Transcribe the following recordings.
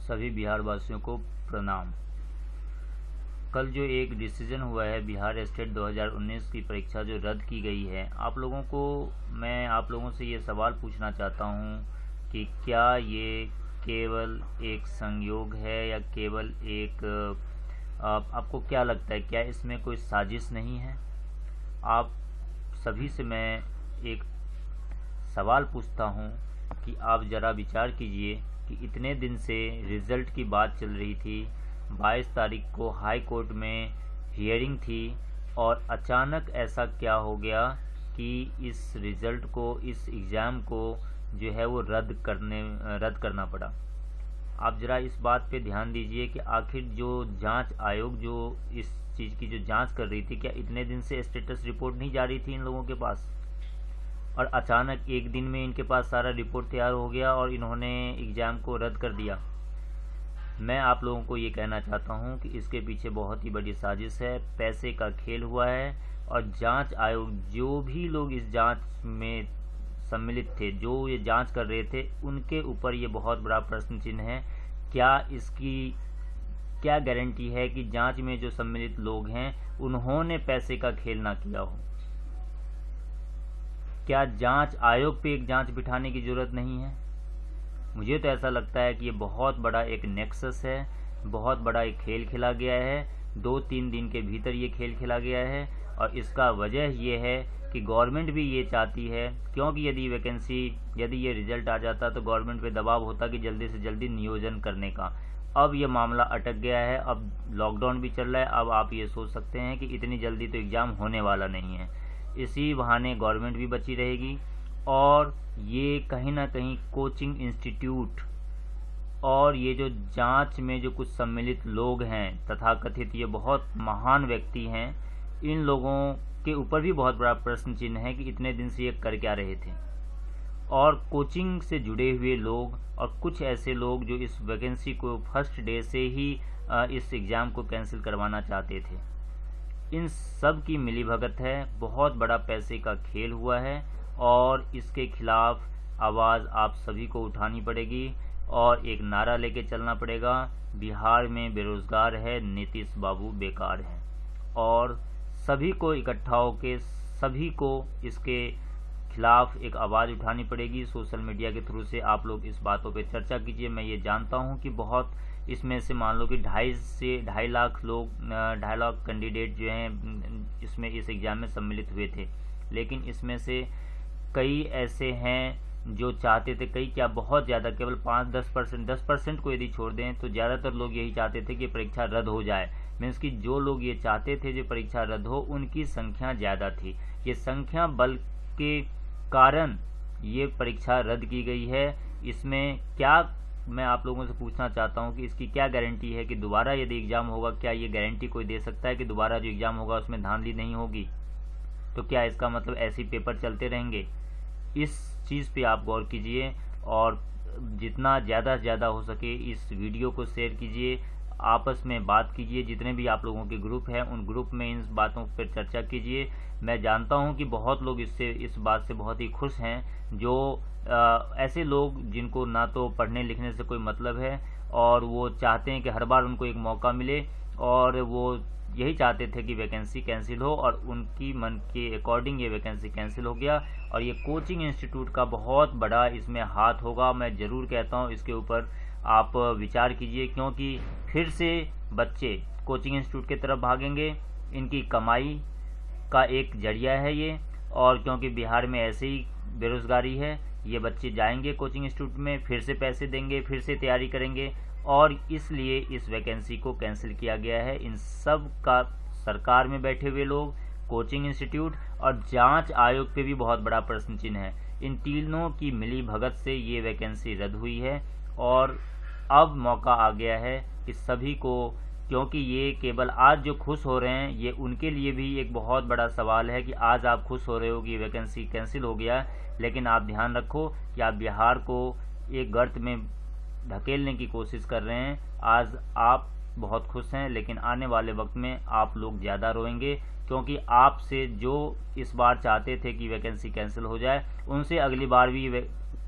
सभी बिहार वासियों को प्रणाम। कल जो एक डिसीजन हुआ है बिहार स्टेट 2019 की परीक्षा जो रद्द की गई है, मैं आप लोगों से ये सवाल पूछना चाहता हूँ कि क्या ये केवल एक संयोग है या केवल एक आपको क्या लगता है, क्या इसमें कोई साजिश नहीं है? आप सभी से मैं एक सवाल पूछता हूँ कि आप ज़रा विचार कीजिए कि इतने दिन से रिज़ल्ट की बात चल रही थी, 22 तारीख को हाई कोर्ट में हियरिंग थी और अचानक ऐसा क्या हो गया कि इस रिज़ल्ट को, इस एग्ज़ाम को जो है वो रद्द करना पड़ा। आप ज़रा इस बात पे ध्यान दीजिए कि आखिर जो जांच आयोग जो इस चीज़ की जो जांच कर रही थी, क्या इतने दिन से स्टेटस रिपोर्ट नहीं जा रही थी इन लोगों के पास? और अचानक एक दिन में इनके पास सारा रिपोर्ट तैयार हो गया और इन्होंने एग्ज़ाम को रद्द कर दिया। मैं आप लोगों को ये कहना चाहता हूँ कि इसके पीछे बहुत ही बड़ी साजिश है, पैसे का खेल हुआ है। और जांच आयोग, जो भी लोग इस जांच में सम्मिलित थे, जो ये जांच कर रहे थे, उनके ऊपर ये बहुत बड़ा प्रश्न चिन्ह है। क्या गारंटी है कि जांच में जो सम्मिलित लोग हैं उन्होंने पैसे का खेल ना किया हो? क्या जांच आयोग पे एक जांच बिठाने की जरूरत नहीं है? मुझे तो ऐसा लगता है कि ये बहुत बड़ा एक नेक्सस है, बहुत बड़ा एक खेल खेला गया है। 2-3 दिन के भीतर ये खेल खेला गया है और इसका वजह ये है कि गवर्नमेंट भी ये चाहती है, क्योंकि यदि ये रिजल्ट आ जाता तो गवर्नमेंट पे दबाव होता कि जल्दी से जल्दी नियोजन करने का। अब ये मामला अटक गया है, अब लॉकडाउन भी चल रहा है। अब आप ये सोच सकते हैं कि इतनी जल्दी तो एग्ज़ाम होने वाला नहीं है। इसी बहाने गवर्नमेंट भी बची रहेगी और ये कहीं ना कहीं कोचिंग इंस्टीट्यूट और ये जो जांच में जो कुछ सम्मिलित लोग हैं, तथाकथित ये बहुत महान व्यक्ति हैं, इन लोगों के ऊपर भी बहुत बड़ा प्रश्न चिन्ह है कि इतने दिन से ये कर क्या रहे थे। और कोचिंग से जुड़े हुए लोग और कुछ ऐसे लोग जो इस वैकेंसी को फर्स्ट डे से ही इस एग्ज़ाम को कैंसिल करवाना चाहते थे, इन सब की मिलीभगत है। बहुत बड़ा पैसे का खेल हुआ है और इसके खिलाफ आवाज़ आप सभी को उठानी पड़ेगी और एक नारा लेके चलना पड़ेगा, बिहार में बेरोजगार है, नीतीश बाबू बेकार हैं। और सभी को इकट्ठा होकर सभी को इसके खिलाफ एक आवाज़ उठानी पड़ेगी। सोशल मीडिया के थ्रू से आप लोग इस बातों पे चर्चा कीजिए। मैं ये जानता हूँ कि बहुत इसमें से मान लो कि 2.5 से 2.5 लाख लोग, 2.5 लाख कैंडिडेट जो हैं इसमें इस एग्ज़ाम में सम्मिलित हुए थे, लेकिन इसमें से कई ऐसे हैं जो चाहते थे, कई क्या बहुत ज़्यादा, केवल 5-10% को यदि छोड़ दें तो ज़्यादातर लोग यही चाहते थे कि परीक्षा रद्द हो जाए। मीन्स कि जो लोग ये चाहते थे जो परीक्षा रद्द हो, उनकी संख्या ज़्यादा थी। ये संख्या बल के कारण ये परीक्षा रद्द की गई है। इसमें क्या, मैं आप लोगों से पूछना चाहता हूं कि इसकी क्या गारंटी है कि दोबारा यदि एग्ज़ाम होगा, क्या ये गारंटी कोई दे सकता है कि दोबारा जो एग्ज़ाम होगा उसमें धांधली नहीं होगी? तो क्या इसका मतलब ऐसे ही पेपर चलते रहेंगे? इस चीज़ पे आप गौर कीजिए और जितना ज़्यादा से ज़्यादा हो सके इस वीडियो को शेयर कीजिए, आपस में बात कीजिए। जितने भी आप लोगों के ग्रुप हैं उन ग्रुप में इन बातों पर चर्चा कीजिए। मैं जानता हूं कि बहुत लोग इस बात से बहुत ही खुश हैं, जो ऐसे लोग जिनको ना तो पढ़ने लिखने से कोई मतलब है और वो चाहते हैं कि हर बार उनको एक मौका मिले, और वो यही चाहते थे कि वैकेंसी कैंसिल हो और उनकी मन के अकॉर्डिंग ये वैकेंसी कैंसिल हो गया। और ये कोचिंग इंस्टीट्यूट का बहुत बड़ा इसमें हाथ होगा। मैं ज़रूर कहता हूँ इसके ऊपर आप विचार कीजिए, क्योंकि फिर से बच्चे कोचिंग इंस्टीट्यूट की तरफ भागेंगे। इनकी कमाई का एक जरिया है ये, और क्योंकि बिहार में ऐसे ही बेरोजगारी है, ये बच्चे जाएंगे कोचिंग इंस्टीट्यूट में, फिर से पैसे देंगे, फिर से तैयारी करेंगे, और इसलिए इस वैकेंसी को कैंसिल किया गया है। इन सब का सरकार में बैठे हुए लोग, कोचिंग इंस्टीट्यूट और जांच आयोग पे भी बहुत बड़ा प्रश्न चिन्ह है। इन तीनों की मिली भगत से ये वैकेंसी रद्द हुई है और अब मौका आ गया है कि सभी को, क्योंकि ये केवल आज जो खुश हो रहे हैं, ये उनके लिए भी एक बहुत बड़ा सवाल है कि आज आप खुश हो रहे हो कि वैकेंसी कैंसिल हो गया, लेकिन आप ध्यान रखो कि आप बिहार को एक गर्त में धकेलने की कोशिश कर रहे हैं। आज आप बहुत खुश हैं, लेकिन आने वाले वक्त में आप लोग ज़्यादा रोएंगे, क्योंकि आपसे जो इस बार चाहते थे कि वैकेंसी कैंसिल हो जाए, उनसे अगली बार भी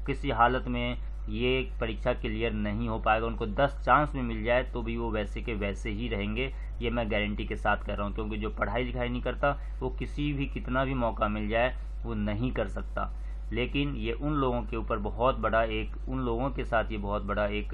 किसी हालत में ये परीक्षा क्लियर नहीं हो पाएगा। उनको 10 चांस में मिल जाए तो भी वो वैसे के वैसे ही रहेंगे, ये मैं गारंटी के साथ कह रहा हूँ। क्योंकि जो पढ़ाई लिखाई नहीं करता वो किसी भी कितना भी मौका मिल जाए वो नहीं कर सकता। लेकिन ये उन लोगों के ऊपर बहुत बड़ा एक, उन लोगों के साथ ये बहुत बड़ा एक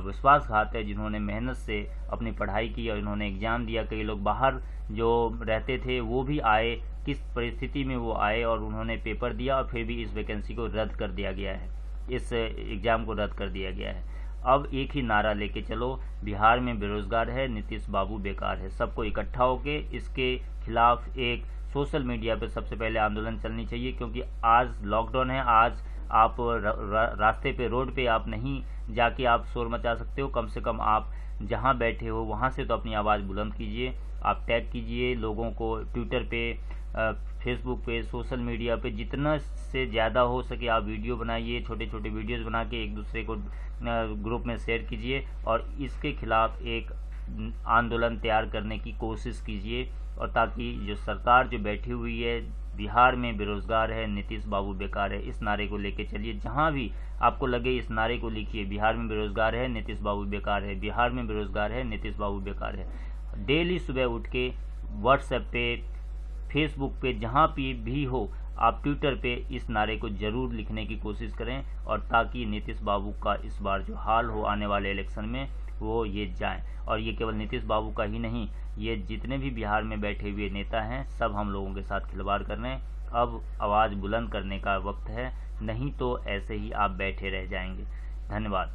विश्वासघात है जिन्होंने मेहनत से अपनी पढ़ाई की और इन्होंने एग्ज़ाम दिया। कई लोग बाहर जो रहते थे वो भी आए, किस परिस्थिति में वो आए और उन्होंने पेपर दिया और फिर भी इस वैकेंसी को रद्द कर दिया गया है, इस एग्ज़ाम को रद्द कर दिया गया है। अब एक ही नारा लेके चलो, बिहार में बेरोजगार है, नीतीश बाबू बेकार है। सबको इकट्ठा होके इसके खिलाफ एक सोशल मीडिया पे सबसे पहले आंदोलन चलनी चाहिए। क्योंकि आज लॉकडाउन है, आज आप रास्ते पे, रोड पे आप नहीं जाके आप शोर मचा सकते हो। कम से कम आप जहाँ बैठे हो वहाँ से तो अपनी आवाज़ बुलंद कीजिए। आप टैग कीजिए लोगों को, ट्विटर पे, फेसबुक पे, सोशल मीडिया पे जितना से ज़्यादा हो सके आप वीडियो बनाइए, छोटे छोटे वीडियोस बना के एक दूसरे को ग्रुप में शेयर कीजिए और इसके खिलाफ एक आंदोलन तैयार करने की कोशिश कीजिए। और ताकि जो सरकार जो बैठी हुई है, बिहार में बेरोजगार है, नीतीश बाबू बेकार है, इस नारे को लेके चलिए। जहाँ भी आपको लगे इस नारे को लिखिए, बिहार में बेरोजगार है, नीतीश बाबू बेकार है, बिहार में बेरोजगार है, नीतीश बाबू बेकार है। डेली सुबह उठ के व्हाट्सएप पे, फेसबुक पे, जहाँ पे भी हो आप ट्विटर पे इस नारे को जरूर लिखने की कोशिश करें। और ताकि नीतीश बाबू का इस बार जो हाल हो आने वाले इलेक्शन में वो ये जाए। और ये केवल नीतीश बाबू का ही नहीं, ये जितने भी बिहार में बैठे हुए नेता हैं सब हम लोगों के साथ खिलवाड़ कर रहे हैं। अब आवाज़ बुलंद करने का वक्त है, नहीं तो ऐसे ही आप बैठे रह जाएंगे। धन्यवाद।